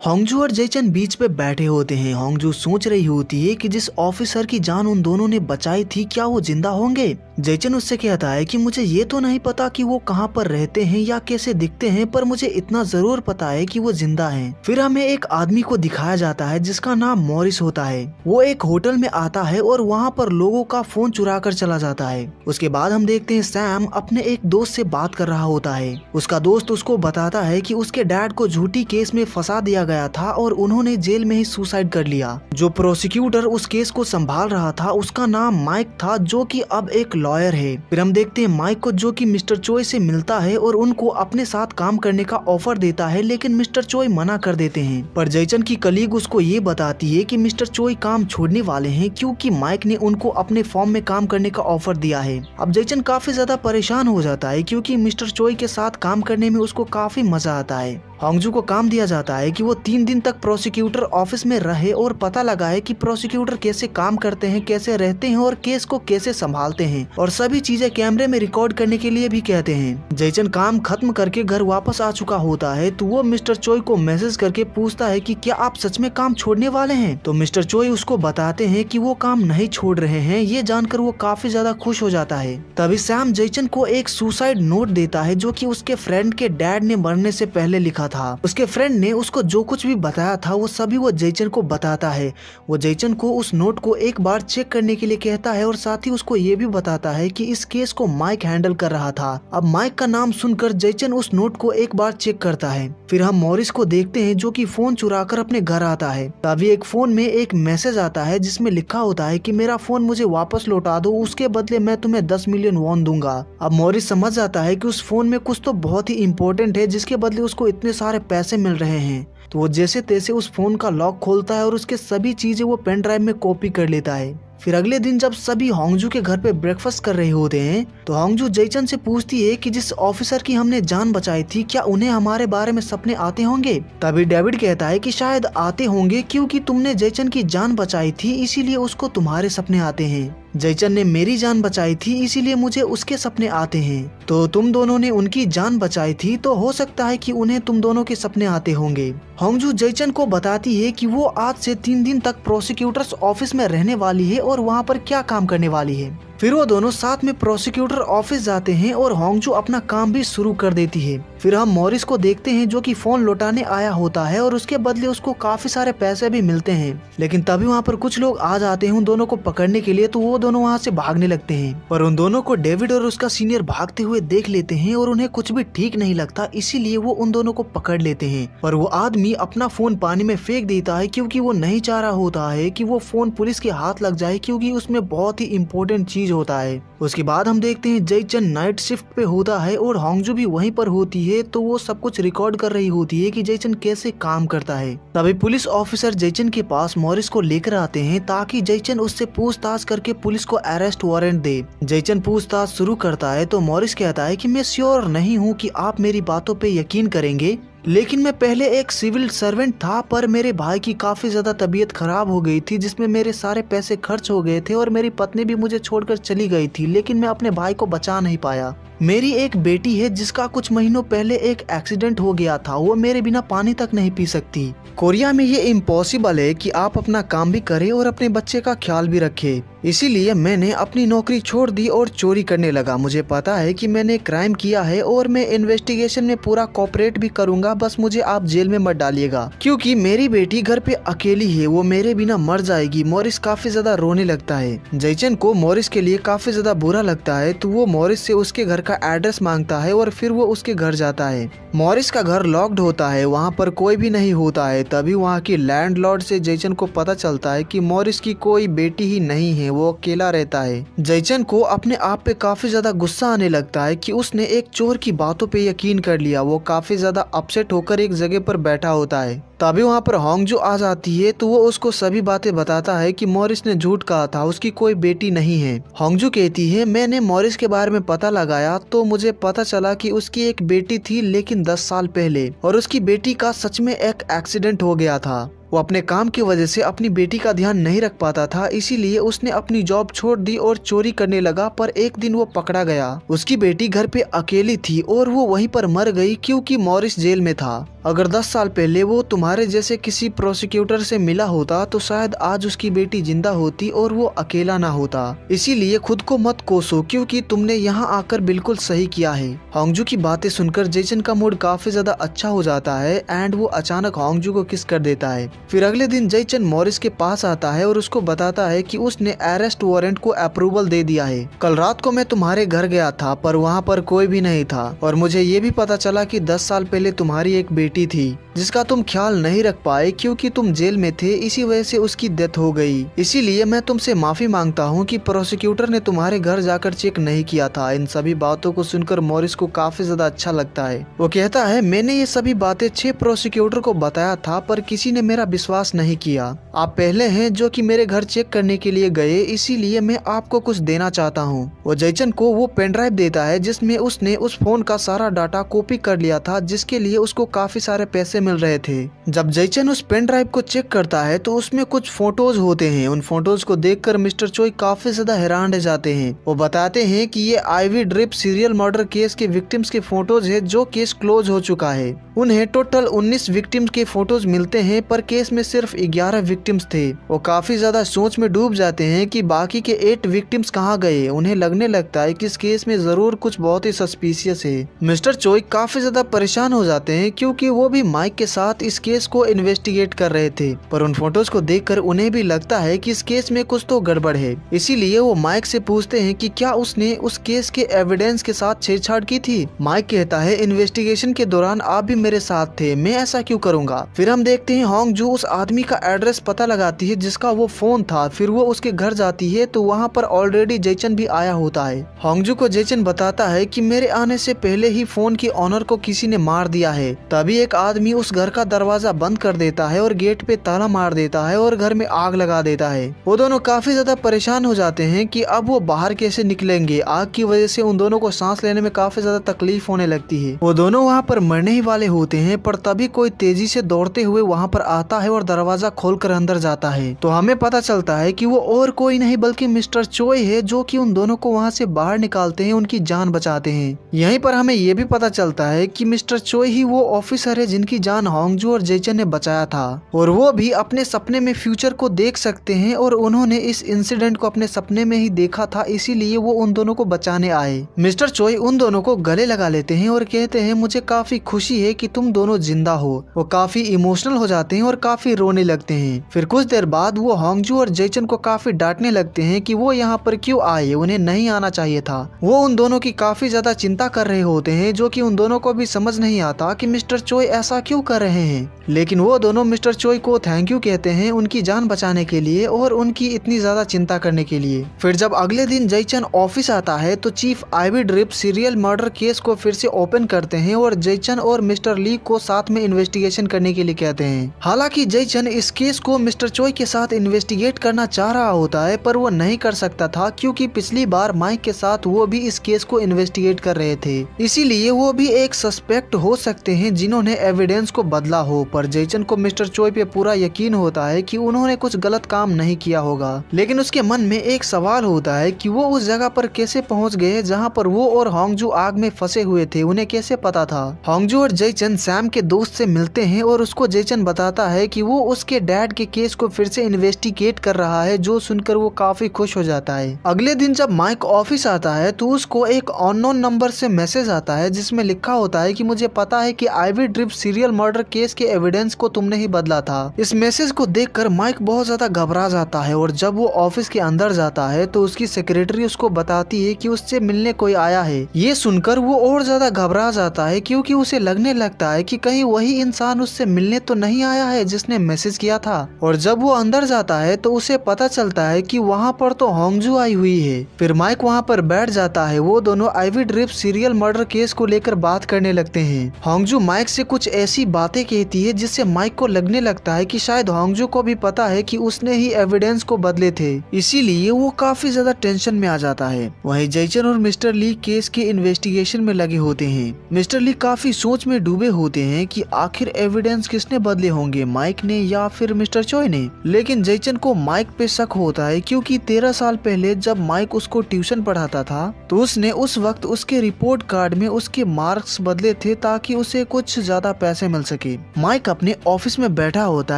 होंगजू और जेचन बीच पे बैठे होते हैं। होंगजू सोच रही होती है कि जिस ऑफिसर की जान उन दोनों ने बचाई थी क्या वो जिंदा होंगे। जेचन उससे कहता है कि मुझे ये तो नहीं पता कि वो कहाँ पर रहते हैं या कैसे दिखते हैं, पर मुझे इतना जरूर पता है कि वो जिंदा हैं। फिर हमें एक आदमी को दिखाया जाता है जिसका नाम मॉरिस होता है। वो एक होटल में आता है और वहाँ पर लोगों का फोन चुरा कर चला जाता है। उसके बाद हम देखते हैं सैम अपने एक दोस्त से बात कर रहा होता है। उसका दोस्त उसको बताता है कि उसके डैड को झूठी केस में फंसा दिया गया था और उन्होंने जेल में ही सुसाइड कर लिया। जो प्रोसिक्यूटर उस केस को संभाल रहा था उसका नाम माइक था, जो कि अब एक लॉयर है। फिर हम देखते हैं माइक को जो कि मिस्टर चोई से मिलता है और उनको अपने साथ काम करने का ऑफर देता है, लेकिन मिस्टर चोई मना कर देते हैं। पर जेचन की कलीग उसको ये बताती है कि मिस्टर चोई काम छोड़ने वाले हैं क्योंकि माइक ने उनको अपने फॉर्म में काम करने का ऑफर दिया है। अब जेचन काफी ज्यादा परेशान हो जाता है क्योंकि मिस्टर चोई के साथ काम करने में उसको काफी मजा आता है। होंगजू को काम दिया जाता है कि वो 3 दिन तक प्रोसिक्यूटर ऑफिस में रहे और पता लगाए कि प्रोसिक्यूटर कैसे काम करते हैं, कैसे रहते हैं और केस को कैसे संभालते हैं, और सभी चीजें कैमरे में रिकॉर्ड करने के लिए भी कहते हैं। जेचन काम खत्म करके घर वापस आ चुका होता है तो वो मिस्टर चोई को मैसेज करके पूछता है कि क्या आप सच में काम छोड़ने वाले हैं। तो मिस्टर चोई उसको बताते हैं कि वो काम नहीं छोड़ रहे हैं। ये जानकर वो काफी ज्यादा खुश हो जाता है। तभी सैम जेचन को एक सुसाइड नोट देता है जो कि उसके फ्रेंड के डैड ने मरने से पहले लिखा था। उसके फ्रेंड ने उसको जो कुछ भी बताया था वो सभी वो जेचन को बताता है। वो जेचन को उस नोट को एक बार चेक करने के लिए कहता है और साथ ही उसको ये भी बताता है कि इस केस को माइक हैंडल कर रहा था। अब माइक का नाम सुनकर जेचन उस नोट को एक बार चेक करता है। फिर हम मॉरिस को देखते हैं जो कि फोन चुराकर अपने घर आता है। तभी एक फोन में एक मैसेज आता है जिसमें लिखा होता है कि मेरा फोन मुझे वापस लौटा दो, उसके बदले मैं तुम्हें 10 मिलियन वॉन दूंगा। अब मॉरिस समझ जाता है कि उस फोन में कुछ तो बहुत ही इम्पोर्टेंट है जिसके बदले उसको इतने सारे पैसे मिल रहे हैं। तो वो जैसे तैसे उस फोन का लॉक खोलता है और उसके सभी चीजें वो पेन ड्राइव में कॉपी कर लेता है। फिर अगले दिन जब सभी होंगजू के घर पे ब्रेकफास्ट कर रहे होते हैं तो होंगजू जेचन से पूछती है कि जिस ऑफिसर की हमने जान बचाई थी क्या उन्हें हमारे बारे में सपने आते होंगे। तभी डेविड कहता है कि शायद आते होंगे क्योंकि तुमने जेचन की जान बचाई थी इसीलिए उसको तुम्हारे सपने आते हैं। जेचन ने मेरी जान बचाई थी इसीलिए मुझे उसके सपने आते हैं। तो तुम दोनों ने उनकी जान बचाई थी तो हो सकता है कि उन्हें तुम दोनों के सपने आते होंगे। होंगजू जेचन को बताती है कि वो आज से 3 दिन तक प्रोसिक्यूटर्स ऑफिस में रहने वाली है और वहाँ पर क्या काम करने वाली है। फिर वो दोनों साथ में प्रोसिक्यूटर ऑफिस जाते हैं और होंगजू अपना काम भी शुरू कर देती है। फिर हम मॉरिस को देखते हैं जो कि फोन लौटाने आया होता है और उसके बदले उसको काफी सारे पैसे भी मिलते हैं। लेकिन तभी वहाँ पर कुछ लोग आ जाते हैं उन दोनों को पकड़ने के लिए, तो वो दोनों वहाँ से भागने लगते हैं। पर उन दोनों को डेविड और उसका सीनियर भागते हुए देख लेते हैं और उन्हें कुछ भी ठीक नहीं लगता, इसीलिए वो उन दोनों को पकड़ लेते हैं। पर वो आदमी अपना फोन पानी में फेंक देता है क्योंकि वो नहीं चाह रहा होता है कि वो फोन पुलिस के हाथ लग जाए क्योंकि उसमें बहुत ही इम्पोर्टेंट चीज होता है। उसके बाद हम देखते हैं जेचन नाइट शिफ्ट पे होता है और होंगजू भी वहीं पर होती है, तो वो सब कुछ रिकॉर्ड कर रही होती है कि जेचन कैसे काम करता है। तभी पुलिस ऑफिसर जेचन के पास मॉरिस को लेकर आते हैं ताकि जेचन उससे पूछताछ करके पुलिस को अरेस्ट वारंट दे। जेचन पूछताछ शुरू करता है तो मॉरिस कहता है कि मैं श्योर नहीं हूँ कि आप मेरी बातों पे यकीन करेंगे, लेकिन मैं पहले एक सिविल सर्वेंट था, पर मेरे भाई की काफी ज्यादा तबीयत खराब हो गई थी जिसमें मेरे सारे पैसे खर्च हो गए थे और मेरी पत्नी भी मुझे छोड़कर चली गई थी, लेकिन मैं अपने भाई को बचा नहीं पाया। मेरी एक बेटी है जिसका कुछ महीनों पहले एक एक्सीडेंट हो गया था, वो मेरे बिना पानी तक नहीं पी सकती। कोरिया में ये इम्पॉसिबल है कि आप अपना काम भी करें और अपने बच्चे का ख्याल भी रखें, इसीलिए मैंने अपनी नौकरी छोड़ दी और चोरी करने लगा। मुझे पता है कि मैंने क्राइम किया है और मैं इन्वेस्टिगेशन में पूरा कोऑपरेट भी करूंगा, बस मुझे आप जेल में मत डालिएगा क्योंकि मेरी बेटी घर पे अकेली है, वो मेरे बिना मर जाएगी। मॉरिस काफी ज्यादा रोने लगता है। जेचन को मॉरिस के लिए काफी ज्यादा बुरा लगता है, तो वो मॉरिस से उसके घर का एड्रेस मांगता है और फिर वो उसके घर जाता है। मॉरिस का घर लॉक्ड होता है, वहाँ पर कोई भी नहीं होता है। तभी वहाँ की लैंडलॉर्ड से जेचन को पता चलता है कि मॉरिस की कोई बेटी ही नहीं है, वो अकेला रहता है। जेचन को अपने आप पे काफी ज्यादा गुस्सा आने लगता है कि उसने एक चोर की बातों पे यकीन कर लिया। वो काफी ज्यादा अपसेट होकर एक जगह पर बैठा होता है। तभी वहाँ पर होंगजू आ जाती है तो वो उसको सभी बातें बताता है कि मॉरिस ने झूठ कहा था, उसकी कोई बेटी नहीं है। होंगजू कहती है मैंने मॉरिस के बारे में पता लगाया तो मुझे पता चला कि उसकी एक बेटी थी, लेकिन 10 साल पहले, और उसकी बेटी का सच में एक एक्सीडेंट हो गया था। वो अपने काम की वजह से अपनी बेटी का ध्यान नहीं रख पाता था, इसीलिए उसने अपनी जॉब छोड़ दी और चोरी करने लगा। पर एक दिन वो पकड़ा गया। उसकी बेटी घर पे अकेली थी और वो वहीं पर मर गई क्योंकि मॉरिस जेल में था। अगर 10 साल पहले वो तुम्हारे जैसे किसी प्रोसिक्यूटर से मिला होता तो शायद आज उसकी बेटी जिंदा होती और वो अकेला ना होता। इसीलिए खुद को मत कोसो क्योंकि तुमने यहाँ आकर बिल्कुल सही किया है। होंगजू की बातें सुनकर जेसन का मूड काफी ज्यादा अच्छा हो जाता है एंड वो अचानक होंगजू को किस कर देता है। फिर अगले दिन जेसन मॉरिस के पास आता है और उसको बताता है कि उसने अरेस्ट वारंट को अप्रूवल दे दिया है। कल रात को मैं तुम्हारे घर गया था पर वहाँ पर कोई भी नहीं था और मुझे ये भी पता चला कि 10 साल पहले तुम्हारी एक बेटी थी जिसका तुम ख्याल नहीं रख पाए क्योंकि तुम जेल में थे, इसी वजह से उसकी डेथ हो गई। इसीलिए मैं तुमसे माफी मांगता हूँ कि प्रोसिक्यूटर ने तुम्हारे घर जाकर चेक नहीं किया था। इन सभी बातों को सुनकर मॉरिस को काफी ज्यादा अच्छा लगता है। वो कहता है मैंने ये सभी बातें 6 प्रोसिक्यूटर को बताया था पर किसी ने मेरा विश्वास नहीं किया। आप पहले हैं जो कि मेरे घर चेक करने के लिए गए, इसीलिए मैं आपको कुछ देना चाहता हूँ। वो जेसन को वो पेन ड्राइव देता है जिसमें उसने उस फोन का सारा डाटा कॉपी कर लिया था, जिसके लिए उसको काफी सारे पैसे मिल रहे थे। जब जेसन उस पेन ड्राइव को चेक करता है तो उसमें कुछ फोटोज होते हैं। उन फोटोज को देखकर मिस्टर चोई काफी ज्यादा हैरान रह जाते हैं। वो बताते हैं कि ये IV drip serial murder case के विक्टिम्स के फोटोज है जो केस क्लोज हो चुका है। उन्हें टोटल 19 विक्टिम्स के फोटोज मिलते हैं पर केस में सिर्फ 11 विक्टिम्स थे। वो काफी ज्यादा सोच में डूब जाते हैं कि बाकी के 8 विक्टिम्स कहाँ गए। उन्हें लगने लगता है कि इस केस में जरूर कुछ बहुत ही सस्पिशियस है। मिस्टर चोई काफी ज्यादा परेशान हो जाते हैं क्योंकि वो भी माइक के साथ इस केस को इन्वेस्टिगेट कर रहे थे, पर उन फोटोज को देखकर उन्हें भी लगता है कि इस केस में कुछ तो गड़बड़ है। इसीलिए वो माइक से पूछते हैं कि क्या उसने उस केस के एविडेंस के साथ छेड़छाड़ की थी। माइक कहता है इन्वेस्टिगेशन के दौरान आप भी मेरे साथ थे, मैं ऐसा क्यों करूंगा। फिर हम देखते हैं होंगजू उस आदमी का एड्रेस पता लगाती है जिसका वो फोन था। फिर वो उसके घर जाती है तो वहाँ पर ऑलरेडी जेसन भी आया होता है। होंगजू को जेसन बताता है कि मेरे आने से पहले ही फोन के ऑनर को किसी ने मार दिया है। तभी एक आदमी उस घर का दरवाजा बंद कर देता है और गेट पे ताला मार देता है और घर में आग लगा देता है। वो दोनों काफी ज्यादा परेशान हो जाते हैं कि अब वो बाहर कैसे निकलेंगे। आग की वजह से उन दोनों को सांस लेने में काफी ज्यादा तकलीफ होने लगती है। वो दोनों वहाँ पर मरने ही वाले होते हैं पर तभी कोई तेजी से दौड़ते हुए वहाँ पर आता है और दरवाजा खोलकर अंदर जाता है। तो हमें पता चलता है कि वो और कोई नहीं बल्कि मिस्टर चोई है जो कि उन दोनों को वहाँ से बाहर निकालते हैं, उनकी जान बचाते हैं। यहीं पर हमें ये भी पता चलता है कि मिस्टर चोई ही वो ऑफिसर है जिनकी जान होंगजू और जेसन ने बचाया था और वो भी अपने सपने में फ्यूचर को देख सकते हैं और उन्होंने इस इंसिडेंट को अपने सपने में ही देखा था, इसीलिए वो उन दोनों को बचाने आए। मिस्टर चोई उन दोनों को गले लगा लेते हैं और कहते हैं मुझे काफी खुशी है कि तुम दोनों जिंदा हो। वो काफी इमोशनल हो जाते हैं और काफी रोने लगते हैं। फिर कुछ देर बाद वो होंगजू और जेसन को काफी डांटने लगते हैं कि वो यहाँ पर क्यों आए, उन्हें नहीं आना चाहिए था। वो उन दोनों की काफी ज्यादा चिंता कर रहे होते हैं जो कि उन दोनों को भी समझ नहीं आता कि मिस्टर चोई ऐसा क्यों कर रहे हैं। लेकिन वो दोनों मिस्टर चोई को थैंक यू कहते हैं उनकी जान बचाने के लिए और उनकी इतनी ज्यादा चिंता करने के लिए। फिर जब अगले दिन जेसन ऑफिस आता है तो chief IV drip serial murder case को फिर से ओपन करते हैं और जेसन और मिस्टर ली को साथ में इन्वेस्टिगेशन करने के लिए कहते हैं। हालांकि जेसन इस केस को मिस्टर चोई के साथ इन्वेस्टिगेट करना चाह रहा होता है पर वो नहीं कर सकता था क्योंकि पिछली बार माइक के साथ वो भी इस केस को इन्वेस्टिगेट कर रहे थे, इसीलिए वो भी एक सस्पेक्ट हो सकते हैं जिन्होंने एविडेंस को बदला हो। पर जेसन को मिस्टर चोई पे पूरा यकीन होता है कि उन्होंने कुछ गलत काम नहीं किया होगा, लेकिन उसके मन में एक सवाल होता है कि वो उस जगह पर कैसे पहुंच गए जहां पर वो और होंगजू आग में फंसे हुए थे, उन्हें कैसे पता था। होंगजू और जेसन सैम के दोस्त से मिलते हैं और उसको जेसन बताता है कि वो उसके डैड के केस को फिर से इन्वेस्टिगेट कर रहा है, जो सुनकर वो काफी खुश हो जाता है। अगले दिन जब माइक ऑफिस आता है तो उसको एक अननोन नंबर से मैसेज आता है जिसमें लिखा होता है कि मुझे पता है कि IV drip serial murder case के एविडेंस को तुमने ही बदला था। इस मैसेज को देखकर माइक बहुत ज्यादा घबरा जाता है और जब वो ऑफिस के अंदर जाता है तो उसकी सेक्रेटरी उसको बताती है कि उससे मिलने कोई आया है। ये सुनकर वो और ज्यादा घबरा जाता है क्योंकि उसे लगने लगता है कि कहीं वही इंसान उससे मिलने तो नहीं आया है जिसने मैसेज किया था। और जब वो अंदर जाता है तो उसे पता चलता है कि वहाँ पर तो होंगजू आई हुई है। फिर माइक वहाँ पर बैठ जाता है। वो दोनों IV drip serial murder case को लेकर बात करने लगते हैं। होंगजू माइक से कुछ ऐसी बातें कहती है जिससे माइक को लगने लगता है कि शायद होंगजू को भी पता है कि उसने ही एविडेंस को बदले थे, इसीलिए वो काफी ज्यादा टेंशन में आ जाता है। वहीं जेसन और मिस्टर ली केस के इन्वेस्टिगेशन में लगे होते हैं। मिस्टर ली काफी सोच में डूबे होते हैं कि आखिर एविडेंस किसने बदले होंगे, माइक ने या फिर मिस्टर चोय ने। लेकिन जयचन को माइक पे शक होता है क्योंकि 13 साल पहले जब माइक उसको ट्यूशन पढ़ाता था तो उसने उस वक्त उसके रिपोर्ट कार्ड में उसके मार्क्स बदले थे ताकि उसे कुछ ज्यादा पैसे मिल सके। माइक अपने ऑफिस में बैठा होता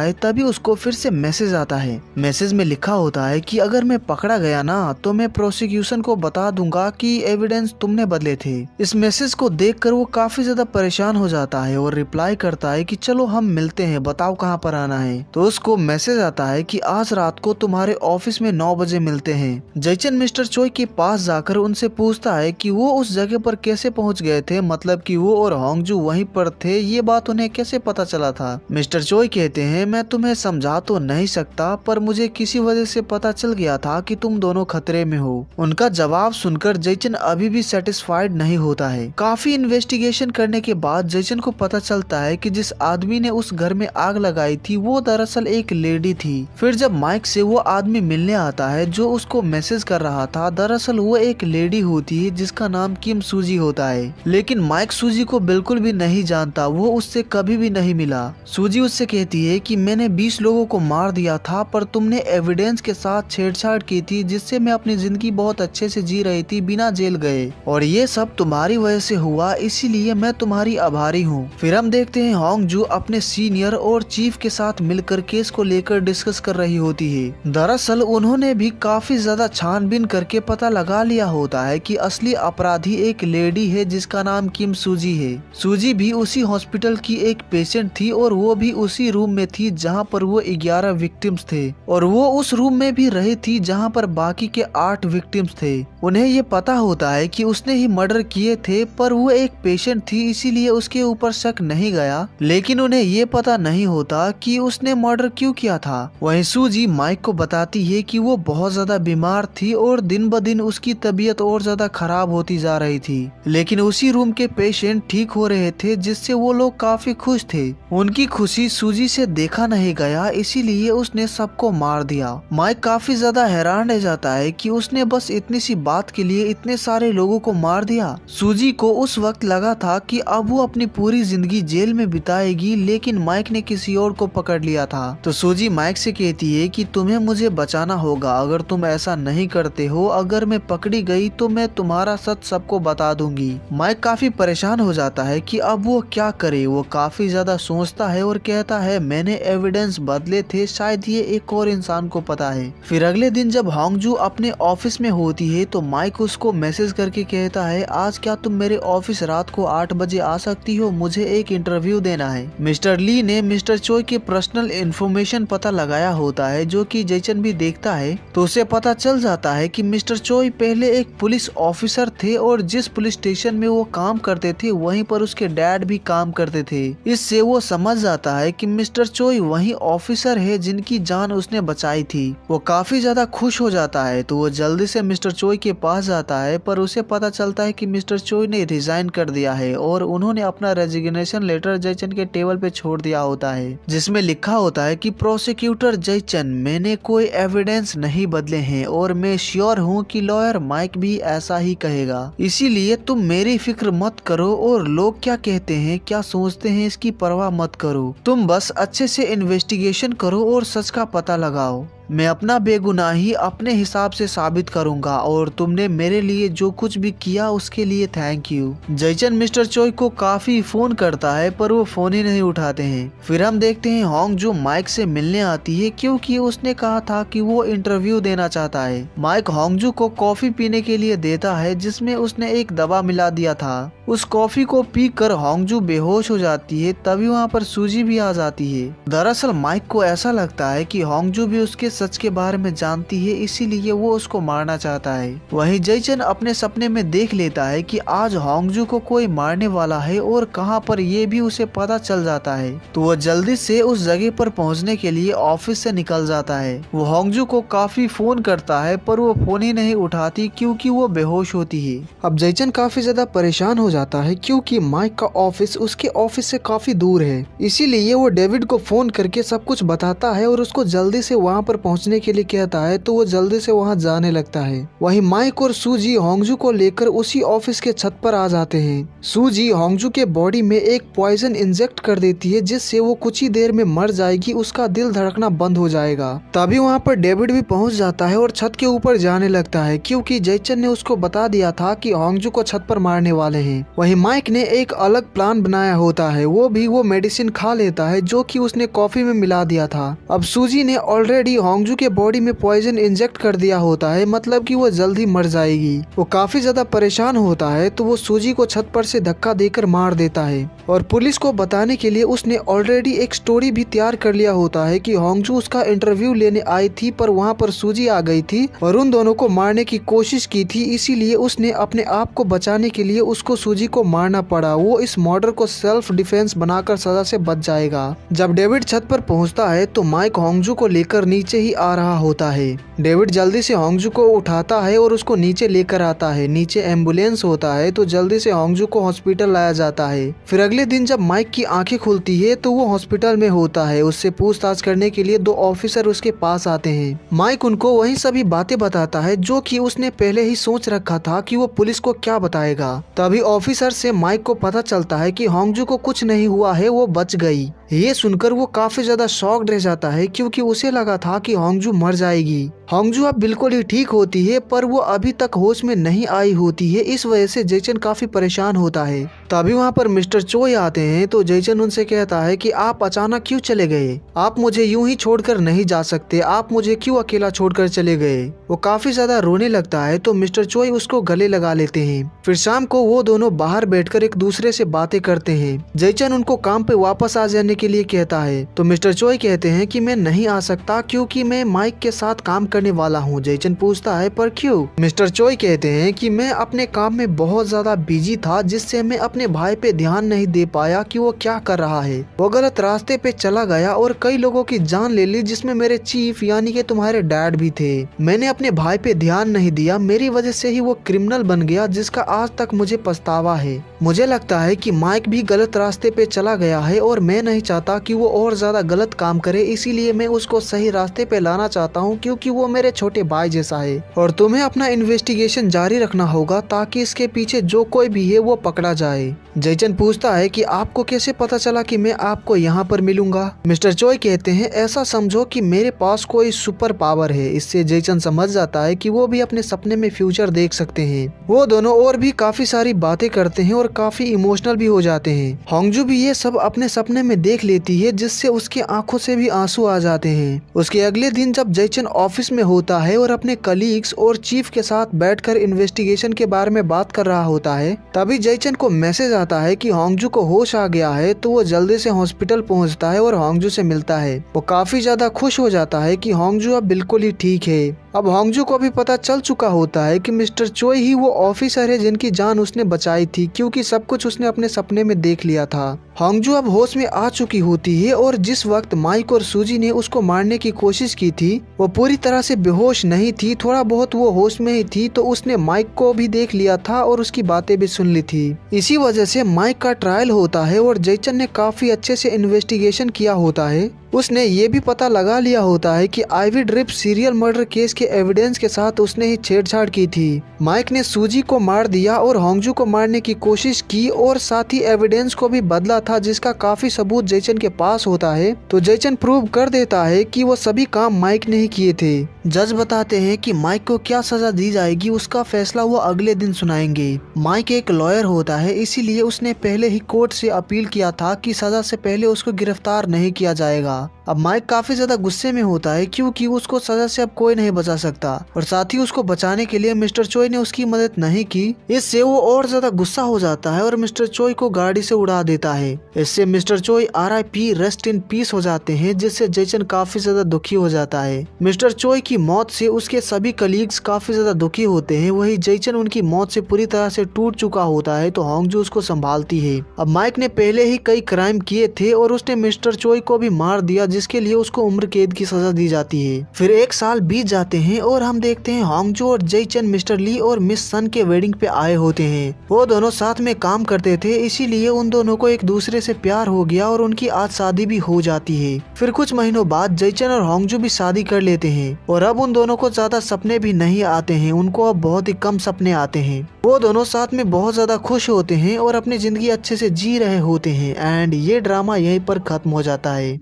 है तभी उसको फिर से मैसेज आता है। मैसेज में लिखा होता है कि अगर मैं पकड़ा गया ना तो मैं प्रोसिक्यूशन को बता दूंगा कि एविडेंस तुमने बदले थे। इस मैसेज को देखकर वो काफी ज्यादा परेशान हो जाता है और रिप्लाई करता है कि चलो हम मिलते हैं, बताओ कहाँ पर आना है। तो उसको मैसेज आता है कि आज रात को तुम्हारे ऑफिस में 9 बजे मिलते हैं। जयचन मिस्टर चोय के पास जाकर उनसे पूछता है कि वो उस जगह पर कैसे पहुंच गए थे, मतलब कि वो और होंगजू वहीं पर थे, ये बात उन्हें कैसे पता चला था। मिस्टर चोय कहते हैं मैं तुम्हें समझा तो नहीं सकता पर मुझे किसी वजह से पता चल गया था कि तुम दोनों खतरे में हो। उनका जवाब सुनकर जयचन अभी भी सेटिस्फाइड नहीं होता है। काफी इन्वेस्टिगेशन करने के बाद जयचन को पता चलता है कि जिस आदमी ने उस घर में आग लगाई थी वो दरअसल एक लेडी थी। फिर जब माइक से वो आदमी मिलने आता है जो उसको मैसेज कर रहा था, दरअसल वो एक लेडी होती है जिसका नाम किम सूजी होता है। लेकिन माइक सूजी को बिल्कुल भी नहीं जानता, वो उससे कभी भी नहीं मिला। सूजी उससे कहती है कि मैंने 20 लोगों को मार दिया था पर तुमने एविडेंस के साथ छेड़छाड़ की थी जिससे मैं अपनी जिंदगी बहुत अच्छे से जी रही थी बिना जेल गए, और ये सब तुम्हारी वजह से हुआ, इसीलिए मैं तुम्हारी आभारी हूँ। फिर हम देखते हैं होंगजू अपने सीनियर और चीफ के साथ मिलकर केस को लेकर डिस्कस कर रही होती है। दरअसल उन्होंने भी काफी ज्यादा छानबीन करके पता लगा लिया होता है कि असली अपराधी एक लेडी है जिसका नाम किम सूजी है। सूजी भी उसी हॉस्पिटल की एक पेशेंट थी और वो भी उसी रूम में थी जहाँ पर वो 11 विक्टिम्स थे, और वो उस रूम में भी रही थी जहाँ पर बाकी के 8 विक्टिम्स थे। उन्हें ये पता होता है कि उसने ही मर्डर किए थे पर वो एक पेशेंट थी इसीलिए उसके ऊपर शक नहीं गया, लेकिन उन्हें ये पता नहीं होता कि उसने मर्डर क्यों किया था। वहीं सूजी माइक को बताती है कि वो बहुत ज्यादा बीमार थी और दिन ब दिन उसकी तबीयत और ज्यादा खराब होती जा रही थी, लेकिन उसी रूम के पेशेंट ठीक हो रहे थे जिससे वो लोग काफी खुश थे। उनकी खुशी सूजी से देखा नहीं गया इसीलिए उसने सबको मार दिया। माइक काफी ज्यादा हैरान रह जाता है कि उसने बस इतनी सी बात के लिए इतने सारे लोगों को मार दिया। सूजी को उस वक्त लगा था कि अब वो अपनी पूरी जिंदगी जेल में बिताएगी, लेकिन माइक ने किसी और को पकड़ लिया था। तो सूजी माइक से कहती है कि तुम्हें मुझे बचाना होगा, अगर तुम ऐसा नहीं करते हो, अगर मैं पकड़ी गई तो मैं तुम्हारा सच सबको बता दूंगी। माइक काफी परेशान हो जाता है कि अब वो क्या करे। वो काफी ज्यादा सोचता है और कहता है मैंने एविडेंस बदले थे, शायद ये एक और इंसान को पता है। फिर अगले दिन जब होंगजू अपने ऑफिस में होती है तो माइक उसको मैसेज करके कहता है आज क्या तुम मेरे ऑफिस रात को 8 बजे आ सकती हो, मुझे एक इंटरव्यू देना है। मिस्टर ली ने मिस्टर चोय के पर्सनल इन्फॉर्मेशन पता लगाया होता है जो कि जयचन भी देखता है, तो उसे पता चल जाता है कि मिस्टर चोय पहले एक पुलिस ऑफिसर थे और जिस पुलिस स्टेशन में वो काम करते थे वहीं पर उसके डैड भी काम करते थे। इससे वो समझ जाता है कि मिस्टर चोय वही ऑफिसर है जिनकी जान उसने बचाई थी। वो काफी ज्यादा खुश हो जाता है तो वो जल्दी से मिस्टर चोय के पास जाता है, पर उसे पता चलता है कि मिस्टर चोय ने रिजाइन कर दिया है और उन्होंने अपना रेजिग्नेशन लेटर जयचन के टेबल पे छोड़ दिया होता है जिसमें लिखा होता है कि प्रोसिक्यूटर जयचन, मैंने कोई एविडेंस नहीं बदले हैं और मैं श्योर हूँ कि लॉयर माइक भी ऐसा ही कहेगा, इसीलिए तुम मेरी फिक्र मत करो और लोग क्या कहते हैं क्या सोचते हैं इसकी परवाह मत करो, तुम बस अच्छे से इन्वेस्टिगेशन करो और सच का पता लगाओ। मैं अपना बेगुनाही अपने हिसाब से साबित करूंगा और तुमने मेरे लिए जो कुछ भी किया उसके लिए थैंक यू। जयचन मिस्टर चोय को काफी फोन करता है पर वो फोन ही नहीं उठाते हैं। फिर हम देखते हैं होंगजू माइक से मिलने आती है क्योंकि उसने कहा था कि वो इंटरव्यू देना चाहता है। माइक होंगजू को कॉफी पीने के लिए देता है जिसमें उसने एक दवा मिला दिया था। उस कॉफी को पीकर होंगजू बेहोश हो जाती है, तभी वहाँ पर सूजी भी आ जाती है। दरअसल माइक को ऐसा लगता है कि होंगजू भी उसके सच के बारे में जानती है, इसीलिए वो उसको मारना चाहता है। वहीं जयचन अपने सपने में देख लेता है कि आज होंगजू को कोई मारने वाला है और कहां पर ये भी उसे पता चल जाता है, तो वो जल्दी से उस जगह पर पहुंचने के लिए ऑफिस से निकल जाता है। वो होंगजू को काफी फोन करता है पर वो फोन ही नहीं उठाती क्योंकि वो बेहोश होती है। अब जयचन काफी ज्यादा परेशान हो जाता है क्योंकि माइक का ऑफिस उसके ऑफिस से काफी दूर है, इसीलिए वो डेविड को फोन करके सब कुछ बताता है और उसको जल्दी से वहाँ पर पहुंचने के लिए कहता है तो वो जल्दी से वहां जाने लगता है। वहीं माइक और सूजी होंगजू को लेकर उसी ऑफिस के छत पर आ जाते हैं। सूजी होंगजू के बॉडी में एक पॉइजन इंजेक्ट कर देती है जिससे वो कुछ ही देर में मर जाएगी, उसका दिल धड़कना बंद हो जाएगा। तभी वहाँ पर डेविड भी पहुँच जाता है और छत के ऊपर जाने लगता है क्योंकि जैचन ने उसको बता दिया था कि होंगजू को छत पर मारने वाले हैं। वहीं माइक ने एक अलग प्लान बनाया होता है, वो मेडिसिन खा लेता है जो कि उसने कॉफी में मिला दिया था। अब सूजी ने ऑलरेडी होंगजू के बॉडी में पॉइजन इंजेक्ट कर दिया होता है, मतलब कि वो जल्द ही मर जाएगी। वो काफी ज्यादा परेशान होता है तो वो सूजी को छत पर से धक्का देकर मार देता है और पुलिस को बताने के लिए उसने ऑलरेडी एक स्टोरी भी तैयार कर लिया होता है कि होंगजू उसका इंटरव्यू लेने आई थी पर वहाँ पर सूजी आ गई थी और उन दोनों को मारने की कोशिश की थी, इसीलिए उसने अपने आप को बचाने के लिए उसको सूजी को मारना पड़ा। वो इस मर्डर को सेल्फ डिफेंस बनाकर सजा से बच जाएगा। जब डेविड छत पर पहुंचता है तो माइक होंगजू को लेकर नीचे ही आ रहा होता है। डेविड जल्दी से होंगजू को उठाता है और उसको नीचे लेकर आता है। नीचे एम्बुलेंस होता है तो जल्दी से होंगजू को हॉस्पिटल लाया जाता है। फिर अगले दिन जब माइक की आंखें खुलती है तो वो हॉस्पिटल में होता है। उससे पूछताछ करने के लिए 2 ऑफिसर उसके पास आते हैं। माइक उनको वही सभी बातें बताता है जो कि उसने पहले ही सोच रखा था कि वो पुलिस को क्या बताएगा। तभी ऑफिसर से माइक को पता चलता है कि होंगजू को कुछ नहीं हुआ है, वो बच गई। ये सुनकर वो काफी ज्यादा शॉक्ड रह जाता है क्योंकि उसे लगा था कि होंगजू मर जाएगी। होंगजू अब बिल्कुल ही ठीक होती है पर वो अभी तक होश में नहीं आई होती है, इस वजह से जैचन काफी परेशान होता है। तभी वहाँ पर मिस्टर चोई आते हैं तो जैचन उनसे कहता है कि आप अचानक क्यों चले गए, आप मुझे यूं ही छोड़कर नहीं जा सकते, आप मुझे क्यों अकेला छोड़कर चले गए। वो काफी ज्यादा रोने लगता है तो मिस्टर चोई उसको गले लगा लेते हैं। फिर शाम को वो दोनों बाहर बैठकर एक दूसरे से बातें करते हैं। जैचन उनको काम पे वापस आ जाने के लिए कहता है तो मिस्टर चोई कहते हैं कि मैं नहीं आ सकता क्योंकि मैं माइक के साथ काम करने वाला हूँ। जैचन पूछता है पर क्यों। मिस्टर चोई कहते हैं कि मैं अपने काम में बहुत ज्यादा बिजी था जिससे मैं अपने भाई पे ध्यान नहीं दे पाया कि वो क्या कर रहा है। वो गलत रास्ते पे चला गया और कई लोगों की जान ले ली जिसमें मेरे चीफ यानी कि तुम्हारे डैड भी थे। मैंने अपने भाई पे ध्यान नहीं दिया, मेरी वजह से ही वो क्रिमिनल बन गया जिसका आज तक मुझे पछतावा है। मुझे लगता है कि माइक भी गलत रास्ते पे चला गया है और मैं नहीं चाहता कि वो और ज्यादा गलत काम करे, इसीलिए मैं उसको सही रास्ते पे लाना चाहता हूँ क्योंकि वो मेरे छोटे भाई जैसा है और तुम्हें अपना इन्वेस्टिगेशन जारी रखना होगा ताकि इसके पीछे जो कोई भी है वो पकड़ा जाए। जैचन पूछता है कि आपको कैसे पता चला कि मैं आपको यहाँ पर मिलूंगा। मिस्टर चोई कहते हैं ऐसा समझो कि मेरे पास कोई सुपर पावर है। इससे जैचन समझ जाता है कि वो भी अपने सपने में फ्यूचर देख सकते हैं। वो दोनों और भी काफी सारी बातें करते हैं और काफी इमोशनल भी हो जाते हैं। होंगजू भी ये सब अपने सपने में देख लेती है जिससे उसकी आंखों से भी आंसू आ जाते हैं। उसके अगले दिन जब जैचन ऑफिस में होता है और अपने कलीग्स और चीफ के साथ बैठकर इन्वेस्टिगेशन के बारे में बात कर रहा होता है तभी जैचन को मैसेज आता है कि होंगजू को होश आ गया है तो वो जल्दी से हॉस्पिटल पहुंचता है और होंगजू से मिलता है। वो काफी ज्यादा खुश हो जाता है कि होंगजू अब बिल्कुल ही ठीक है। अब होंगजू को भी पता चल चुका होता है कि मिस्टर चोई ही वो ऑफिसर है जिनकी जान उसने बचाई थी क्योंकि सब कुछ उसने अपने सपने में देख लिया था। होंगजू अब होश में आ चुकी होती है और जिस वक्त माइक और सूजी ने उसको मारने की कोशिश की थी वो पूरी तरह से बेहोश नहीं थी, थोड़ा बहुत वो होश में ही थी तो उसने माइक को भी देख लिया था और उसकी बातें भी सुन ली थी। इसी वजह से माइक का ट्रायल होता है और जैचन ने काफी अच्छे से इन्वेस्टिगेशन किया होता है। उसने ये भी पता लगा लिया होता है कि ivy drip serial murder case के एविडेंस के साथ उसने ही छेड़छाड़ की थी। माइक ने सूजी को मार दिया और होंगजू को मारने की कोशिश की और साथ ही एविडेंस को भी बदला था जिसका काफी सबूत जैचन के पास होता है। तो जैचन प्रूव कर देता है कि वो सभी काम माइक ने ही किए थे। जज बताते हैं कि माइक को क्या सजा दी जाएगी उसका फैसला वो अगले दिन सुनाएंगे। माइक एक लॉयर होता है इसीलिए उसने पहले ही कोर्ट से अपील किया था कि सजा से पहले उसको गिरफ्तार नहीं किया जाएगा। अब माइक काफी ज्यादा गुस्से में होता है क्योंकि उसको सजा से अब कोई नहीं बचा सकता और साथ ही उसको बचाने के लिए मिस्टर चोई ने उसकी मदद नहीं की। इससे वो और ज्यादा गुस्सा हो जाता है और मिस्टर चोई को गाड़ी से उड़ा देता है। इससे मिस्टर चोई RIP रेस्ट इन पीस हो जाते हैं जिससे जैचन काफी ज्यादा दुखी हो जाता है। मिस्टर चोई की मौत से उसके सभी कलीग्स काफी ज्यादा दुखी होते हैं। वही जैचन उनकी मौत से पूरी तरह से टूट चुका होता है तो होंगजू उसको संभालती है। अब माइक ने पहले ही कई क्राइम किए थे और उसने मिस्टर चोई को भी मार दिया जिसके लिए उसको उम्र कैद की सजा दी जाती है। फिर 1 साल बीत जाते हैं और हम देखते हैं होंगजो और जयचन मिस्टर ली और मिस सन के वेडिंग पे आए होते हैं। वो दोनों साथ में काम करते थे, इसीलिए उन दोनों को एक दूसरे से प्यार हो गया और उनकी आज शादी भी हो जाती है। फिर कुछ महीनों बाद जयचन और होंगजो भी शादी कर लेते हैं और अब उन दोनों को ज्यादा सपने भी नहीं आते हैं, उनको अब बहुत ही कम सपने आते हैं। वो दोनों साथ में बहुत ज्यादा खुश होते हैं और अपनी जिंदगी अच्छे से जी रहे होते हैं। एंड ये ड्रामा यहीं पर खत्म हो जाता है।